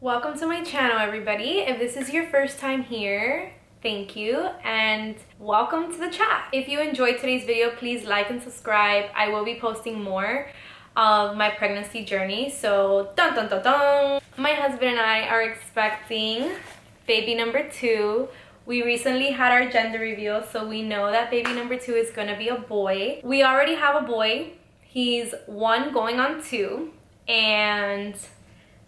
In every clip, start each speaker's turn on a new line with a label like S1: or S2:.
S1: Welcome to my channel, everybody. If this is your first time here, thank you and welcome to the chat. If you enjoyed today's video, please like and subscribe. I will be posting more of my pregnancy journey. So dun dun dun dun. My husband and I are expecting baby number 2. We recently had our gender reveal, so we know that baby number 2 is gonna be a boy. We already have a boy. He's 1 going on 2, and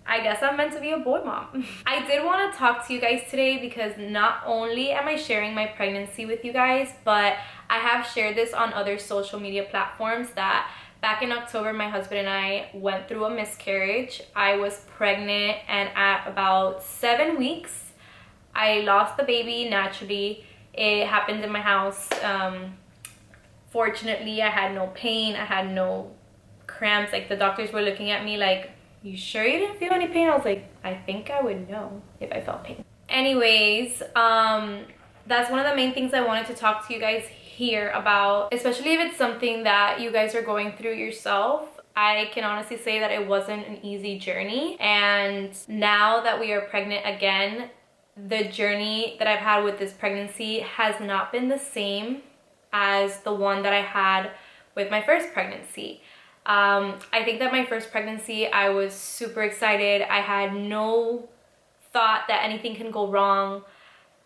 S1: I guess I'm meant to be a boy mom. I did want to talk to you guys today because not only am I sharing my pregnancy with you guys, but I have shared this on other social media platforms that back in October, my husband and I went through a miscarriage. I was pregnant, and at about 7 weeks, I lost the baby naturally. It happened in my house. Fortunately, I had no pain. I had no cramps. Like, the doctors were looking at me like, "You sure you didn't feel any pain?" I was like, I think I would know if I felt pain. Anyways, that's one of the main things I wanted to talk to you guys here about, especially if it's something that you guys are going through yourself. I can honestly say that it wasn't an easy journey, and now that we are pregnant again, the journey that I've had with this pregnancy has not been the same as the one that I had with my first pregnancy. I think that my first pregnancy, I was super excited. I had no thought that anything can go wrong.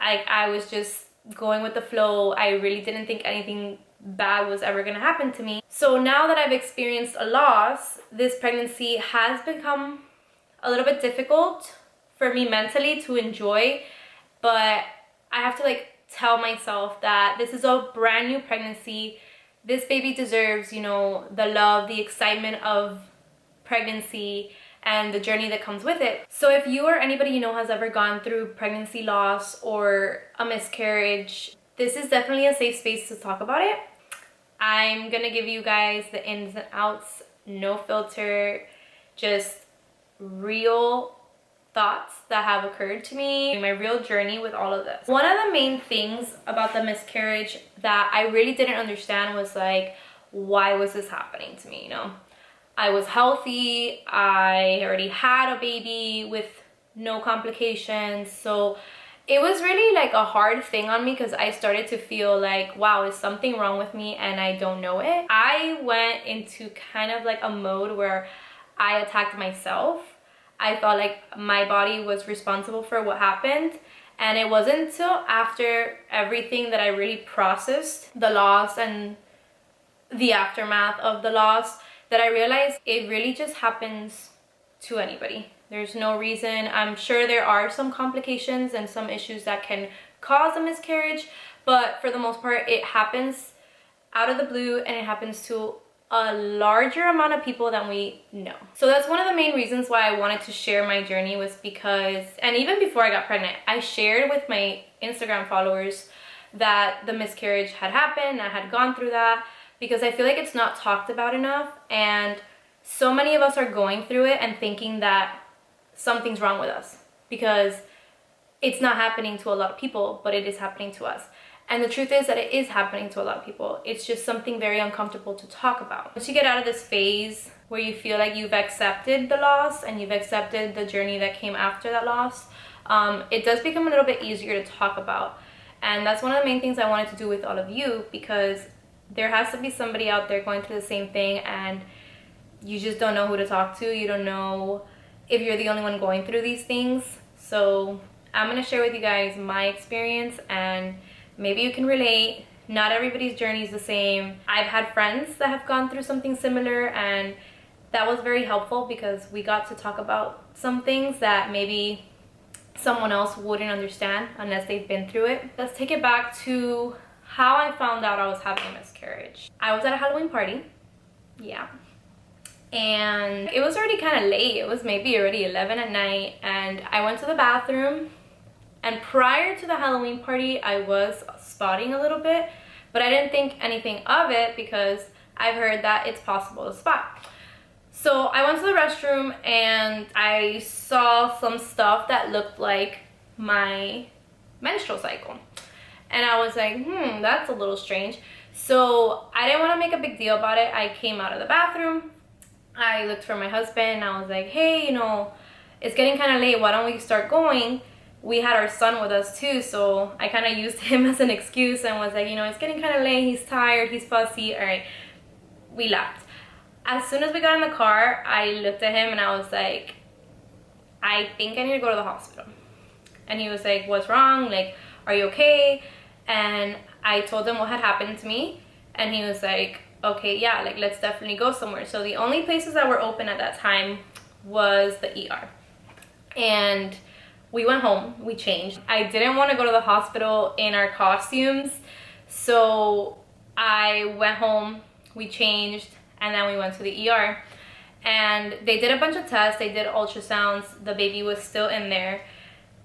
S1: I was just going with the flow. I really didn't think anything bad was ever gonna happen to me. So now that I've experienced a loss, this pregnancy has become a little bit difficult for me mentally to enjoy, but I have to tell myself that this is a brand new pregnancy. This baby deserves, you know, the love, the excitement of pregnancy and the journey that comes with it. So if you or anybody you know has ever gone through pregnancy loss or a miscarriage, this is definitely a safe space to talk about it. I'm gonna give you guys the ins and outs, no filter, just real thoughts that have occurred to me, my real journey with all of this. One of the main things about the miscarriage that I really didn't understand was why was this happening to me? You know, I was healthy, I already had a baby with no complications, so it was really a hard thing on me because I started to feel like, wow, is something wrong with me and I don't know it. I went into kind of a mode where I attacked myself. I felt like my body was responsible for what happened, and it wasn't until after everything that I really processed the loss and the aftermath of the loss that I realized it really just happens to anybody. There's no reason. I'm sure there are some complications and some issues that can cause a miscarriage, but for the most part it happens out of the blue, and it happens to a larger amount of people than we know. So that's one of the main reasons why I wanted to share my journey, was because, and even before I got pregnant, I shared with my Instagram followers that the miscarriage had happened. I had gone through that because I feel like it's not talked about enough, and so many of us are going through it and thinking that something's wrong with us because it's not happening to a lot of people, but it is happening to us. And the truth is that it is happening to a lot of people. It's just something very uncomfortable to talk about. Once you get out of this phase where you feel like you've accepted the loss and you've accepted the journey that came after that loss, it does become a little bit easier to talk about. And that's one of the main things I wanted to do with all of you, because there has to be somebody out there going through the same thing and you just don't know who to talk to. You don't know if you're the only one going through these things. So I'm gonna share with you guys my experience, and maybe you can relate. Not everybody's journey is the same. I've had friends that have gone through something similar, and that was very helpful because we got to talk about some things that maybe someone else wouldn't understand unless they've been through it. Let's take it back to how I found out I was having a miscarriage. I was at a Halloween party, yeah, and it was already kind of late. It was maybe already 11 at night, and I went to the bathroom. And prior to the Halloween party, I was spotting a little bit, but I didn't think anything of it because I've heard that it's possible to spot. So I went to the restroom and I saw some stuff that looked like my menstrual cycle. And I was like, that's a little strange. So I didn't want to make a big deal about it. I came out of the bathroom. I looked for my husband. I was like, hey, you know, it's getting kind of late, why don't we start going? We had our son with us too, so I kind of used him as an excuse and was like, you know, it's getting kind of late, he's tired, he's fussy. All right, we left. As soon as we got in the car, I looked at him and I was like, I think I need to go to the hospital. And he was like, what's wrong? Like, are you okay? And I told him what had happened to me, and he was like, okay, yeah, like, let's definitely go somewhere. So the only places that were open at that time was the ER. And we went home, we changed. I didn't want to go to the hospital in our costumes, so I went home, we changed, and then we went to the ER. And they did a bunch of tests, they did ultrasounds, the baby was still in there.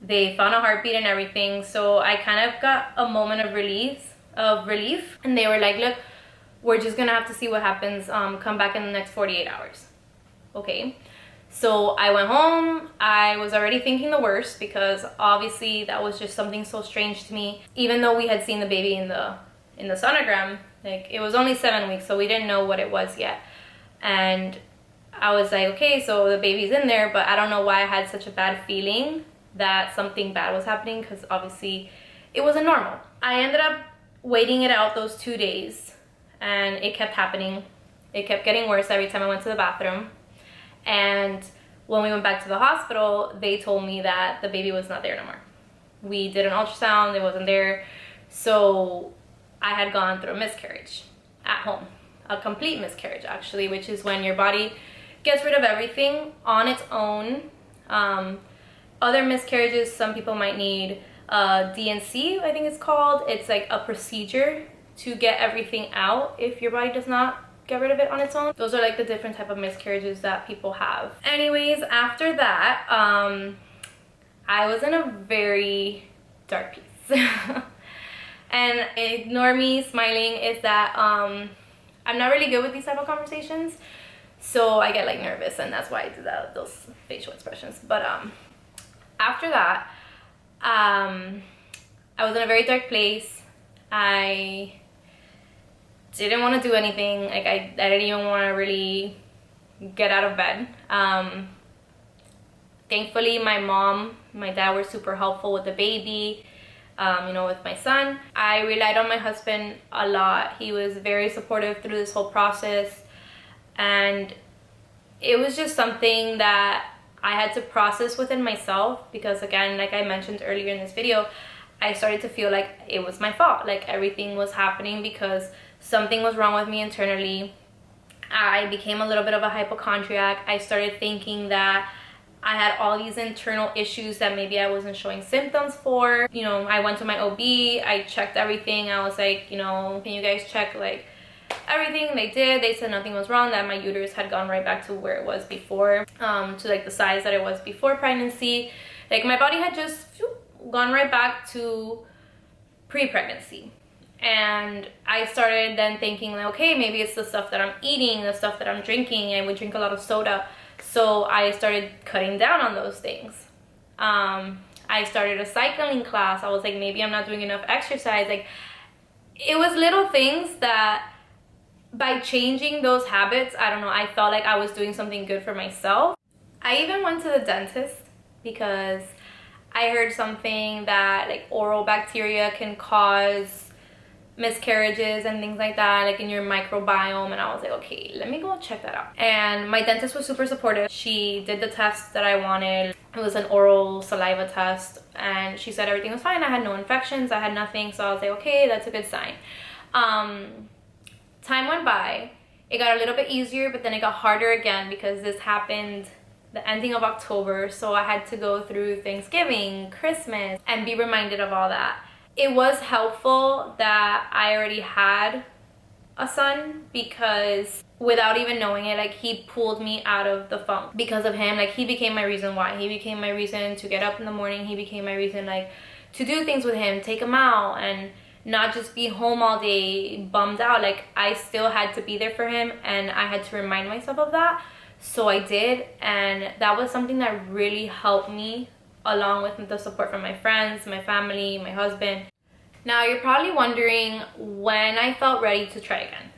S1: They found a heartbeat and everything, so I kind of got a moment of relief. And they were like, look, we're just gonna have to see what happens, come back in the next 48 hours. Okay. So I went home. I was already thinking the worst because obviously that was just something so strange to me. Even though we had seen the baby in the sonogram, like, it was only 7 weeks, so we didn't know what it was yet. And I was like, okay, so the baby's in there, but I don't know why I had such a bad feeling that something bad was happening, because obviously it wasn't normal. I ended up waiting it out those 2 days, and it kept happening. It kept getting worse every time I went to the bathroom. And when we went back to the hospital, they told me that the baby was not there no more. We did an ultrasound, it wasn't there. So I had gone through a miscarriage at home. A complete miscarriage, actually, which is when your body gets rid of everything on its own. Other miscarriages, some people might need DNC, I think it's called. It's like a procedure to get everything out if your body does not get rid of it on its own. Those are like the different type of miscarriages that people have. Anyways, after that, I was in a very dark place. And ignore me smiling, is that I'm not really good with these type of conversations, so I get like nervous, and that's why I do those facial expressions. But after that, I was in a very dark place. I didn't want to do anything. Like, I didn't even want to really get out of bed. Thankfully, my mom, my dad were super helpful with the baby, you know, with my son. I relied on my husband a lot. He was very supportive through this whole process, and it was just something that I had to process within myself, because again, like I mentioned earlier in this video, I started to feel like it was my fault. Like, everything was happening because something was wrong with me internally. I became a little bit of a hypochondriac. I started thinking that I had all these internal issues that maybe I wasn't showing symptoms for. You know, I went to my OB, I checked everything. I was like, you know, can you guys check like everything? They did. They said nothing was wrong, that my uterus had gone right back to where it was before, to like the size that it was before pregnancy. Like, my body had just gone right back to pre-pregnancy. And I started then thinking, like, okay, maybe it's the stuff that I'm eating, the stuff that I'm drinking. I would drink a lot of soda, so I started cutting down on those things. I started a cycling class. I was like, maybe I'm not doing enough exercise. Like, it was little things that by changing those habits, I don't know, I felt like I was doing something good for myself. I even went to the dentist because I heard something that like oral bacteria can cause miscarriages and things like that, like in your microbiome. And I was like, okay, let me go check that out. And my dentist was super supportive. She did the test that I wanted. It was an oral saliva test, and she said everything was fine. I had no infections, I had nothing. So I was like, okay, that's a good sign. Time went by. It got a little bit easier, but then it got harder again because this happened the ending of October. So I had to go through Thanksgiving, Christmas, and be reminded of all that. It was helpful that I already had a son, because without even knowing it, like, he pulled me out of the funk. Because of him, like, he became my reason why. He became my reason to get up in the morning. He became my reason, like, to do things with him, take him out, and not just be home all day bummed out. Like, I still had to be there for him, and I had to remind myself of that. So I did, and that was something that really helped me, along with the support from my friends, my family, my husband. Now, you're probably wondering when I felt ready to try again.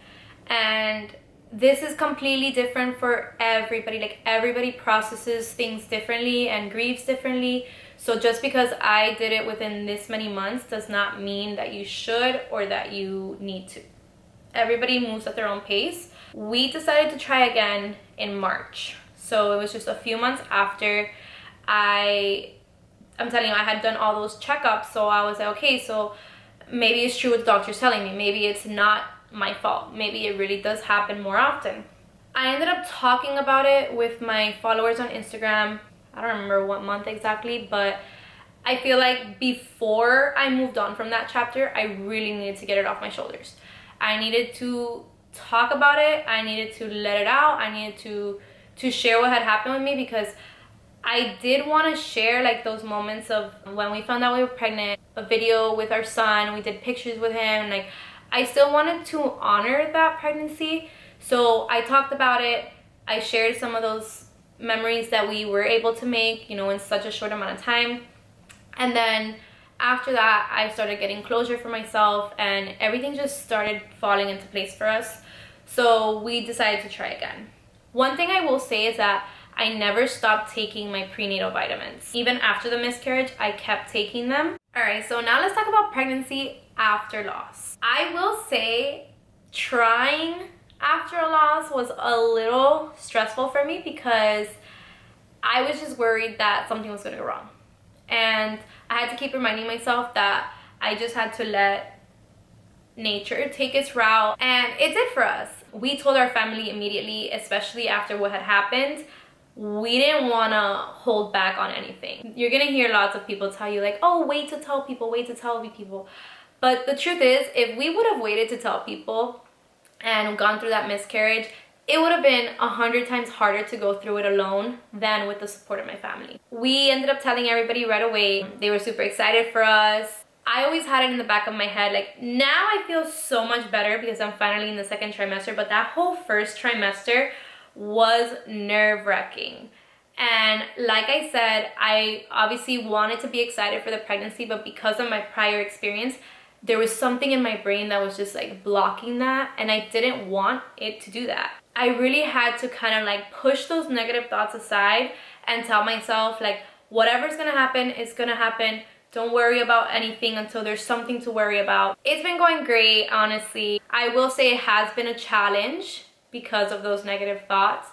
S1: And this is completely different for everybody. Like, everybody processes things differently and grieves differently. So just because I did it within this many months does not mean that you should or that you need to. Everybody moves at their own pace. We decided to try again in March. So it was just a few months after I'm telling you, I had done all those checkups. So I was like, okay, so maybe it's true what the doctor's telling me. Maybe it's not my fault. Maybe it really does happen more often. I ended up talking about it with my followers on Instagram. I don't remember what month exactly, but I feel like before I moved on from that chapter, I really needed to get it off my shoulders. I needed to talk about it. I needed to let it out. I needed to share what had happened with me, because I did want to share like those moments of when we found out we were pregnant, a video with our son, we did pictures with him. Like, I still wanted to honor that pregnancy. So I talked about it. I shared some of those memories that we were able to make, you know, in such a short amount of time. And then after that, I started getting closure for myself, and everything just started falling into place for us. So we decided to try again. One thing I will say is that I never stopped taking my prenatal vitamins. Even after the miscarriage, I kept taking them. All right, so now let's talk about pregnancy after loss. I will say trying after a loss was a little stressful for me, because I was just worried that something was gonna go wrong. And I had to keep reminding myself that I just had to let nature take its route, and it did for us. We told our family immediately, especially after what had happened. We didn't want to hold back on anything. You're gonna hear lots of people tell you like, oh, wait to tell people, wait to tell people. But the truth is, if we would have waited to tell people and gone through that miscarriage, it would have been 100 times harder to go through it alone than with the support of my family. We ended up telling everybody right away. They were super excited for us. I always had it in the back of my head, like, now I feel so much better because I'm finally in the second trimester, but that whole first trimester was nerve-wracking. And like I said, I obviously wanted to be excited for the pregnancy, but because of my prior experience, there was something in my brain that was just like blocking that, and I didn't want it to do that. I really had to kind of like push those negative thoughts aside and tell myself like, whatever's gonna happen is gonna happen. Don't worry about anything until there's something to worry about. It's been going great, honestly. I will say it has been a challenge because of those negative thoughts,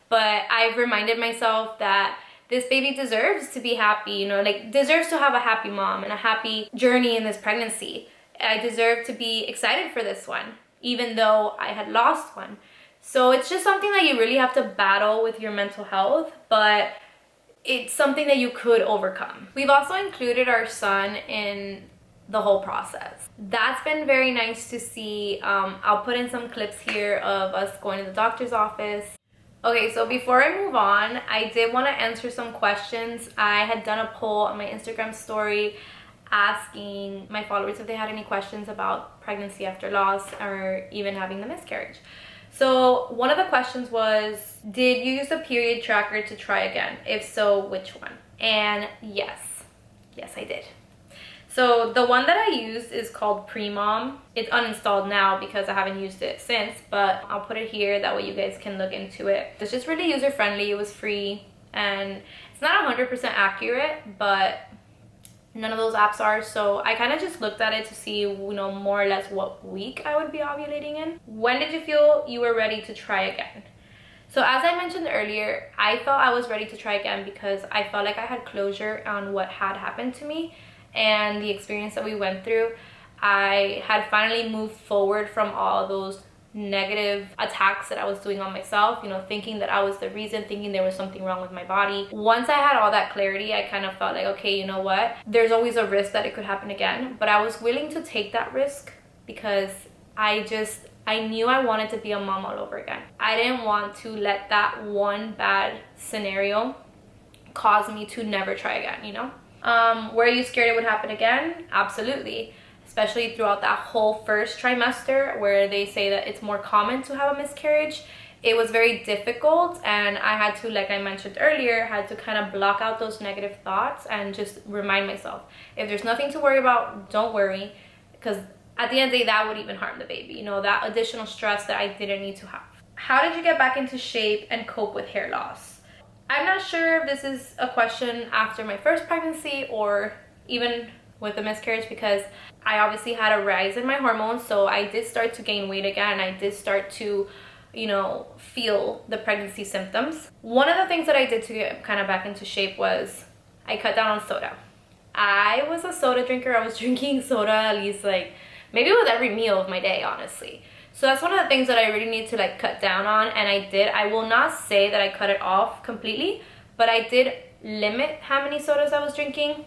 S1: but I've reminded myself that this baby deserves to be happy, you know, like deserves to have a happy mom and a happy journey in this pregnancy. I deserve to be excited for this one, even though I had lost one. So it's just something that you really have to battle with your mental health, but it's something that you could overcome. We've also included our son in the whole process. That's been very nice to see. I'll put in some clips here of us going to the doctor's office. Okay, so before I move on, I did want to answer some questions. I had done a poll on my Instagram story asking my followers if they had any questions about pregnancy after loss or even having the miscarriage. So one of the questions was, did you use a period tracker to try again? If so, which one? And yes, I did. So the one that I used is called Pre-Mom. It's uninstalled now because I haven't used it since, but I'll put it here, that way you guys can look into it. It's just really user-friendly, it was free, and it's not 100% accurate, but none of those apps are. So I kind of just looked at it to see, you know, more or less what week I would be ovulating in. When did you feel you were ready to try again? So as I mentioned earlier, I felt I was ready to try again because I felt like I had closure on what had happened to me and the experience that we went through. I had finally moved forward from all those negative attacks that I was doing on myself, you know, thinking that I was the reason, thinking there was something wrong with my body. Once I had all that clarity, I kind of felt like, okay, you know what? There's always a risk that it could happen again, but I was willing to take that risk because I knew I wanted to be a mom all over again. I didn't want to let that one bad scenario cause me to never try again, you know? Were you scared it would happen again? Absolutely. Especially throughout that whole first trimester where they say that it's more common to have a miscarriage. It was very difficult, and I had to, like I mentioned earlier, had to kind of block out those negative thoughts and just remind myself, if there's nothing to worry about, don't worry, because at the end of the day, that would even harm the baby, you know, that additional stress that I didn't need to have. how did you get back into shape and cope with hair loss? I'm not sure if this is a question after my first pregnancy or even with the miscarriage, because I obviously had a rise in my hormones, so I did start to gain weight again. I did start to, you know, feel the pregnancy symptoms. One of the things that I did to get kind of back into shape was I cut down on soda. I was a soda drinker. I was drinking soda at least like maybe with every meal of my day, honestly. So that's one of the things that I really need to like cut down on, and I did. I will not say that I cut it off completely, but I did limit how many sodas I was drinking,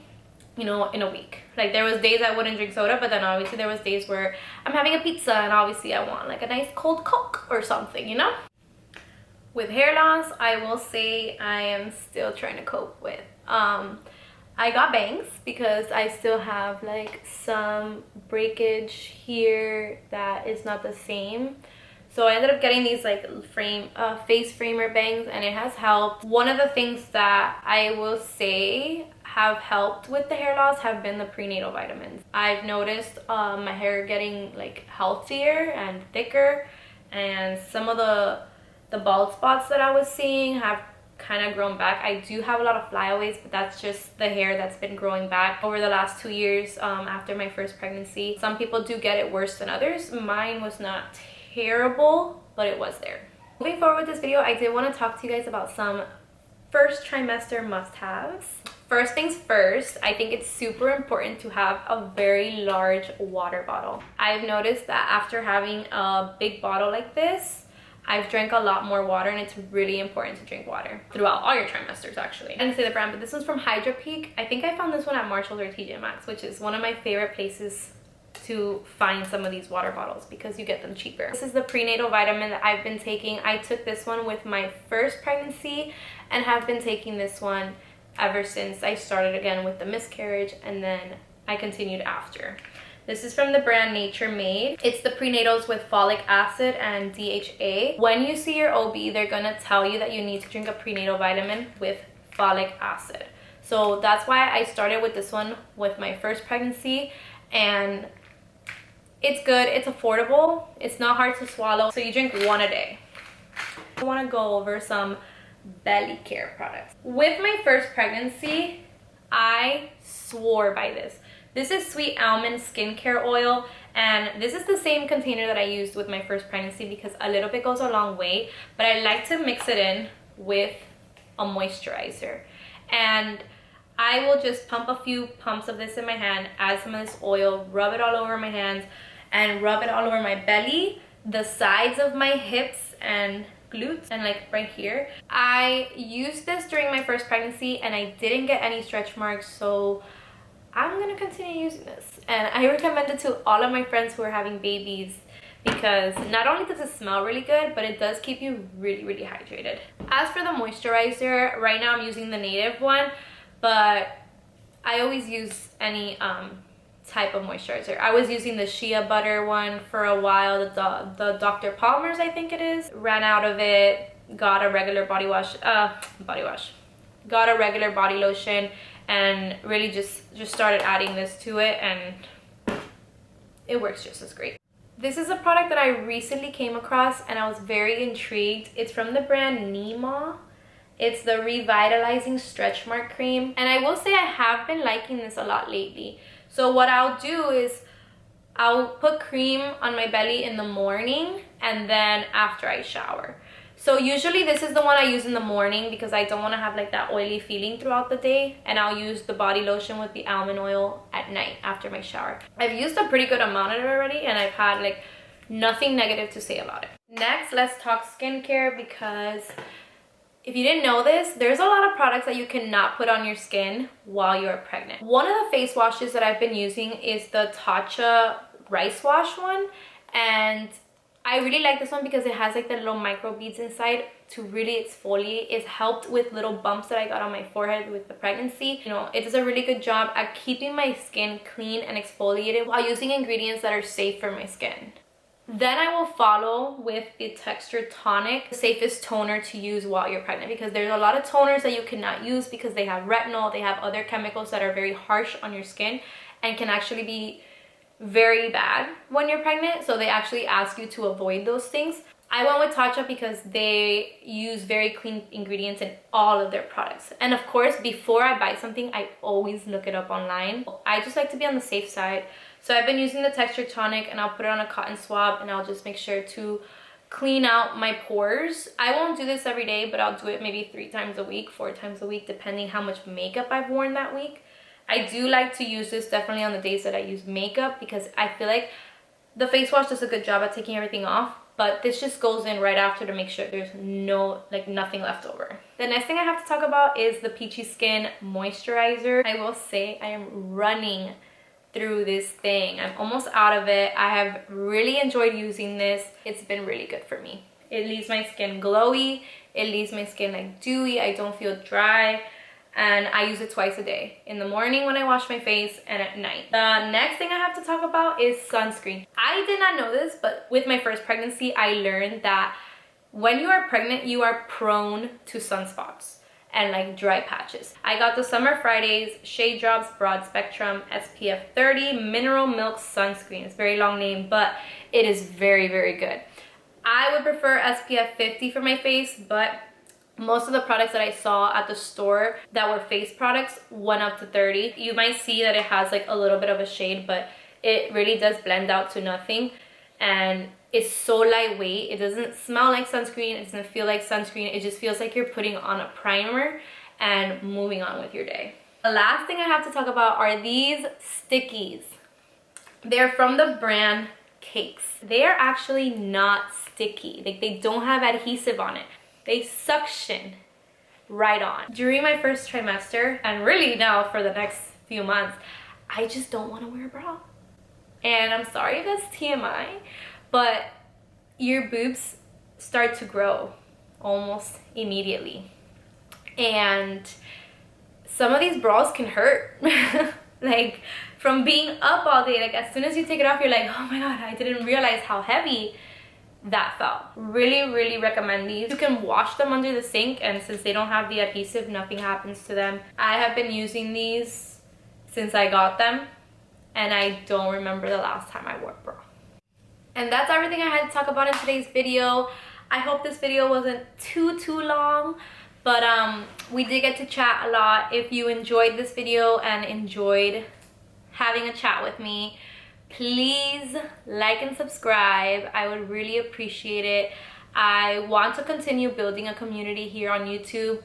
S1: you know, in a week. Like there was days I wouldn't drink soda, but then obviously there was days where I'm having a pizza and obviously I want like a nice cold Coke or something, you know? With hair loss, I will say I am still trying to cope with. I got bangs because I still have like some breakage here that is not the same. So I ended up getting these like face framer bangs, and it has helped. One of the things that I will say have helped with the hair loss have been the prenatal vitamins. I've noticed my hair getting like healthier and thicker, and some of the bald spots that I was seeing have kind of grown back. I do have a lot of flyaways, but that's just the hair that's been growing back over the last 2 years after my first pregnancy. Some people do get it worse than others. Mine was not terrible, but it was there. Moving forward with this video, I did want to talk to you guys about some first trimester must-haves. First things first, I think it's super important to have a very large water bottle. I've noticed that after having a big bottle like this, I've drank a lot more water, and it's really important to drink water throughout all your trimesters, actually. I didn't say the brand, but this one's from Peak. I think I found this one at Marshalls or TJ Maxx, which is one of my favorite places to find some of these water bottles because you get them cheaper. This is the prenatal vitamin that I've been taking. I took this one with my first pregnancy and have been taking this one ever since I started again with the miscarriage, and then I continued after. This is from the brand Nature Made. It's the prenatals with folic acid and DHA. When you see your OB, they're gonna tell you that you need to drink a prenatal vitamin with folic acid. So that's why I started with this one with my first pregnancy, and it's good, it's affordable, it's not hard to swallow, so you drink one a day. I wanna go over some belly care products. With my first pregnancy, I swore by this. This is Sweet Almond Skincare Oil, and this is the same container that I used with my first pregnancy because a little bit goes a long way, but I like to mix it in with a moisturizer. And I will just pump a few pumps of this in my hand, add some of this oil, rub it all over my hands, and rub it all over my belly, the sides of my hips and glutes, and like right here. I used this during my first pregnancy and I didn't get any stretch marks, so I'm gonna continue using this, and I recommend it to all of my friends who are having babies because not only does it smell really good, but it does keep you really, really hydrated. As for the moisturizer, right now I'm using the Native one, but I always use any type of moisturizer. I was using the shea butter one for a while, the Dr. Palmer's, I think it is. Ran out of it, got a regular got a regular body lotion, and really just started adding this to it, and it works just as great. This is a product that I recently came across and I was very intrigued. It's from the brand Nema. It's the Revitalizing Stretch Mark Cream, and I will say I have been liking this a lot lately. So what I'll do is I'll put cream on my belly in the morning and then after I shower. So usually this is the one I use in the morning because I don't want to have like that oily feeling throughout the day, and I'll use the body lotion with the almond oil at night after my shower. I've used a pretty good amount of it already, and I've had like nothing negative to say about it. Next, let's talk skincare, because if you didn't know this, there's a lot of products that you cannot put on your skin while you're pregnant. One of the face washes that I've been using is the Tatcha Rice Wash one, and I really like this one because it has like the little micro beads inside to really exfoliate. It's helped with little bumps that I got on my forehead with the pregnancy. You know, it does a really good job at keeping my skin clean and exfoliated while using ingredients that are safe for my skin. Then I will follow with the Texture Tonic, the safest toner to use while you're pregnant, because there's a lot of toners that you cannot use because they have retinol, they have other chemicals that are very harsh on your skin and can actually be very bad when you're pregnant. So they actually ask you to avoid those things. I went with Tatcha because they use very clean ingredients in all of their products. And of course, before I buy something, I always look it up online. I just like to be on the safe side. So I've been using the texture tonic, and I'll put it on a cotton swab, and I'll just make sure to clean out my pores. I won't do this every day, but I'll do it maybe 3 times a week, 4 times a week, depending how much makeup I've worn that week. I do like to use this definitely on the days that I use makeup, because I feel like the face wash does a good job at taking everything off, but this just goes in right after to make sure there's nothing left over. The next thing I have to talk about is the Peachy Skin Moisturizer. I will say I am running through this thing. I'm almost out of it. I have really enjoyed using this. It's been really good for me. It leaves my skin glowy. It leaves my skin like dewy. I don't feel dry. And I use it twice a day, in the morning when I wash my face and at night. The next thing I have to talk about is sunscreen. I did not know this, but with my first pregnancy, I learned that when you are pregnant, you are prone to sunspots and like dry patches. I got the Summer Fridays Shade Drops Broad Spectrum SPF 30 Mineral Milk Sunscreen. It's a very long name, but it is very, very good. I would prefer SPF 50 for my face, but most of the products that I saw at the store that were face products went up to 30. You might see that it has like a little bit of a shade, but it really does blend out to nothing. And it's so lightweight. It doesn't smell like sunscreen. It doesn't feel like sunscreen. It just feels like you're putting on a primer and moving on with your day. The last thing I have to talk about are these stickies. They're from the brand Cakes. They are actually not sticky. Like, they don't have adhesive on it. They suction right on. During my first trimester, and really now for the next few months, I just don't want to wear a bra. And I'm sorry if that's TMI, but your boobs start to grow almost immediately. And some of these bras can hurt. Like, from being up all day, like as soon as you take it off, you're like, oh my God, I didn't realize how heavy that felt. Really, really recommend these. You can wash them under the sink, and since they don't have the adhesive, nothing happens to them. I have been using these since I got them, and I don't remember the last time I wore a bra. And that's everything I had to talk about in today's video. I hope this video wasn't too long, but we did get to chat a lot. If you enjoyed this video and enjoyed having a chat with me, please like and subscribe. I would really appreciate it. I want to continue building a community here on YouTube,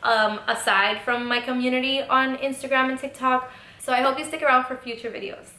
S1: aside from my community on Instagram and TikTok. So I hope you stick around for future videos.